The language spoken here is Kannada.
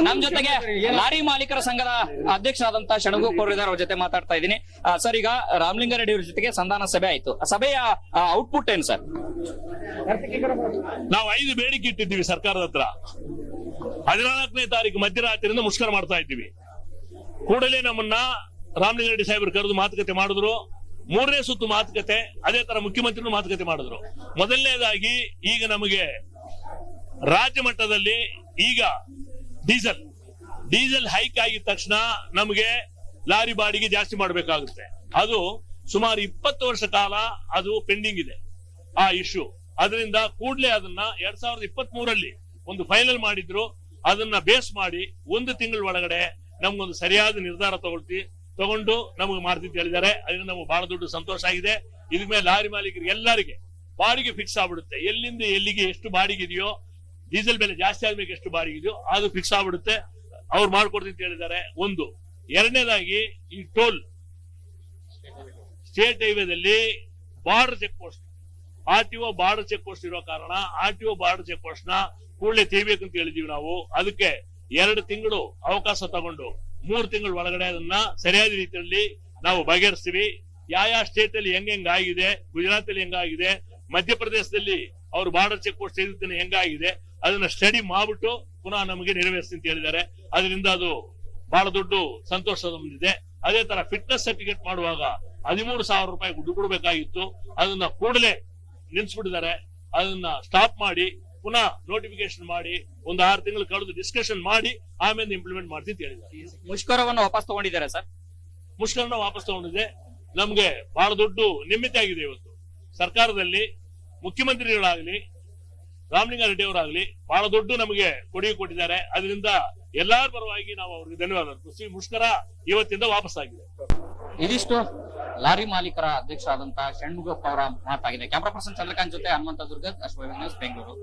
ನಮ್ ಜೊತೆಗೆ ಲಾರಿ ಮಾಲೀಕರ ಸಂಘದ ಅಧ್ಯಕ್ಷರಾದಂತ ಷಣ್ಮುಖ ಇದ್ದಾರೆ, ಅವ್ರ ಜೊತೆ ಮಾತಾಡ್ತಾ ಇದ್ದೀನಿ. ಸರ್, ಈಗ ರಾಮಲಿಂಗಾರೆಡ್ಡಿ ಅವ್ರ ಜೊತೆಗೆ ಸಂಧಾನ ಸಭೆ ಆಯ್ತು. ಸಭೆಯ ಔಟ್ಪುಟ್ ಏನು ಸರ್? ನಾವು 5 ಬೇಡಿಕೆ ಇಟ್ಟಿದ್ದೀವಿ ಸರ್ಕಾರದ ಹತ್ರ. 14ನೇ ತಾರೀಕು ಮಧ್ಯರಾತ್ರಿಯಿಂದ ಮುಷ್ಕರ ಮಾಡ್ತಾ ಇದ್ದೀವಿ. ಕೂಡಲೇ ನಮ್ಮನ್ನ ರಾಮಲಿಂಗಾರೆಡ್ಡಿ ಸಾಹೇಬರು ಕರೆದು ಮಾತುಕತೆ ಮಾಡಿದ್ರು. 3ನೇ ಸುತ್ತು ಮಾತುಕತೆ, ಅದೇ ತರ ಮುಖ್ಯಮಂತ್ರಿಗಳು ಮಾತುಕತೆ ಮಾಡಿದ್ರು. ಮೊದಲನೇದಾಗಿ ಈಗ ನಮಗೆ ರಾಜ್ಯ ಮಟ್ಟದಲ್ಲಿ ಈಗ ಡೀಸೆಲ್ ಹೈಕ್ ಆಗಿದ ತಕ್ಷಣ ನಮಗೆ ಲಾರಿ ಬಾಡಿಗೆ ಜಾಸ್ತಿ ಮಾಡಬೇಕಾಗುತ್ತೆ. ಅದು ಸುಮಾರು 20 ವರ್ಷ ಕಾಲ ಅದು ಪೆಂಡಿಂಗ್ ಇದೆ ಆ ಇಶ್ಯೂ. ಅದರಿಂದ ಕೂಡಲೇ ಅದನ್ನ 2023ರಲ್ಲಿ ಒಂದು ಫೈನಲ್ ಮಾಡಿದ್ರು. ಅದನ್ನ ಬೇಸ್ ಮಾಡಿ 1 ತಿಂಗಳ ಒಳಗಡೆ ನಮ್ಗೊಂದು ಸರಿಯಾದ ನಿರ್ಧಾರ ತಗೊಂಡು ನಮಗೆ ಮಾಡ್ತಿದ್ದು ಹೇಳಿದ್ದಾರೆ. ಅದರಿಂದ ನಮ್ಗೆ ಬಹಳ ದೊಡ್ಡ ಸಂತೋಷ ಆಗಿದೆ. ಇದ್ರ ಮೇಲೆ ಲಾರಿ ಮಾಲೀಕರಿಗೆ ಎಲ್ಲರಿಗೆ ಬಾಡಿಗೆ ಫಿಕ್ಸ್ ಆಗ್ಬಿಡುತ್ತೆ. ಎಲ್ಲಿಂದ ಎಲ್ಲಿಗೆ ಎಷ್ಟು ಬಾಡಿಗೆ ಇದೆಯೋ, ಡೀಸೆಲ್ ಬೆಲೆ ಜಾಸ್ತಿ ಆದ್ಮೇಲೆ ಎಷ್ಟು ಬಾಡಿಗೆ ಇದೆಯೋ ಅದು ಫಿಕ್ಸ್ ಆಗ್ಬಿಡುತ್ತೆ. ಅವ್ರು ಮಾಡ್ಕೊಡ್ತೀನಿ ಅಂತ ಹೇಳಿದ್ದಾರೆ. ಒಂದು. ಎರಡನೇದಾಗಿ ಈ ಟೋಲ್ ಸ್ಟೇಟ್ ಹೈವೇದಲ್ಲಿ border check post, RTO border check post ಇರೋ ಕಾರಣ RTO ಬಾರ್ಡರ್ ಚೆಕ್ ಪೋಸ್ಟ್ ನ ಕೂಡಲೇ ತೆಗಿಬೇಕಂತ ಹೇಳಿದೀವಿ ನಾವು. ಅದಕ್ಕೆ 2 ತಿಂಗಳು ಅವಕಾಶ ತಗೊಂಡು 3 ತಿಂಗಳ ಒಳಗಡೆ ಅದನ್ನ ಸರಿಯಾದ ರೀತಿಯಲ್ಲಿ ನಾವು ಬಗೆಹರಿಸ್ತೀವಿ. ಯಾವ ಸ್ಟೇಟ್ ಅಲ್ಲಿ ಹೆಂಗ್ ಆಗಿದೆ, ಗುಜರಾತ್ ಅಲ್ಲಿ ಹೆಂಗಾಗಿದೆ, ಮಧ್ಯಪ್ರದೇಶದಲ್ಲಿ ಅವರು ಬಾರ್ಡರ್ ಚೆಕ್ ಪೋಸ್ಟ್ ತೆಗೆದಿದ್ದೇನೆ ಹೆಂಗಾಗಿದೆ, ಅದನ್ನ ಸ್ಟಡಿ ಮಾಡ್ಬಿಟ್ಟು ಪುನಃ ನಮಗೆ ನೆರವೇರಿಸ್ತೀನಿ ಅಂತ ಹೇಳಿದ್ದಾರೆ. ಅದರಿಂದ ಅದು ಬಹಳ ದೊಡ್ಡ ಸಂತೋಷ ನಮ್ದಿದೆ. ಅದೇ ತರ ಫಿಟ್ನೆಸ್ ಸರ್ಟಿಫಿಕೇಟ್ ಮಾಡುವಾಗ 13,000 ರೂಪಾಯಿ ದುಡ್ಡು ಕೊಡಬೇಕಾಗಿತ್ತು. ಅದನ್ನ ಕೂಡಲೇ ನಿಲ್ಸ್ಬಿಟ್ಟಿದ್ದಾರೆ. ಅದನ್ನ ಸ್ಟಾಪ್ ಮಾಡಿ ಪುನಃ ನೋಟಿಫಿಕೇಶನ್ ಮಾಡಿ ಒಂದು 6 ತಿಂಗಳು ಕಳೆದು ಡಿಸ್ಕಷನ್ ಮಾಡಿ ಆಮೇಲೆ ಇಂಪ್ಲಿಮೆಂಟ್ ಮಾಡ್ತೀನಿ ಅಂತ ಹೇಳಿದ್ದಾರೆ. ಮುಷ್ಕರವನ್ನು ವಾಪಸ್ ತಗೊಂಡಿದ್ದಾರೆ ಸರ್? ಮುಷ್ಕರನ ವಾಪಸ್ ತಗೊಂಡಿದೆ. ನಮ್ಗೆ ಬಹಳ ದೊಡ್ಡ ನಿಮಿತ್ತ ಆಗಿದೆ. ಇವತ್ತು ಸರ್ಕಾರದಲ್ಲಿ ಮುಖ್ಯಮಂತ್ರಿಗಳಾಗ್ಲಿ ರಾಮಲಿಂಗಾರೆಡ್ಡಿ ಅವರಾಗ್ಲಿ ಬಹಳ ದೊಡ್ಡ ನಮಗೆ ಕೊಡುಗೆ ಕೊಟ್ಟಿದ್ದಾರೆ. ಅದರಿಂದ ಎಲ್ಲಾರ ಪರವಾಗಿ ನಾವು ಅವ್ರಿಗೆ ಧನ್ಯವಾದ ಅರ್ಪಿಸಿ ಮುಷ್ಕರ ಇವತ್ತಿಂದ ವಾಪಸ್ ಆಗಿದೆ. ಇದಿಷ್ಟು ಲಾರಿ ಮಾಲೀಕರ ಅಧ್ಯಕ್ಷರಾದಂತಹ ಷಣ್ಮುಖಪ್ಪ ಅವರ ಮಾತಾಗಿದೆ. ಕ್ಯಾಮರಾ ಪರ್ಸನ್ ಚಂದ್ರಕಾಂತ್ ಜೊತೆ ಹನುಮಂತ ದುರ್ಗದ್, ಅಶ್ವಥ್ ನ್ಯೂಸ್, ಬೆಂಗಳೂರು.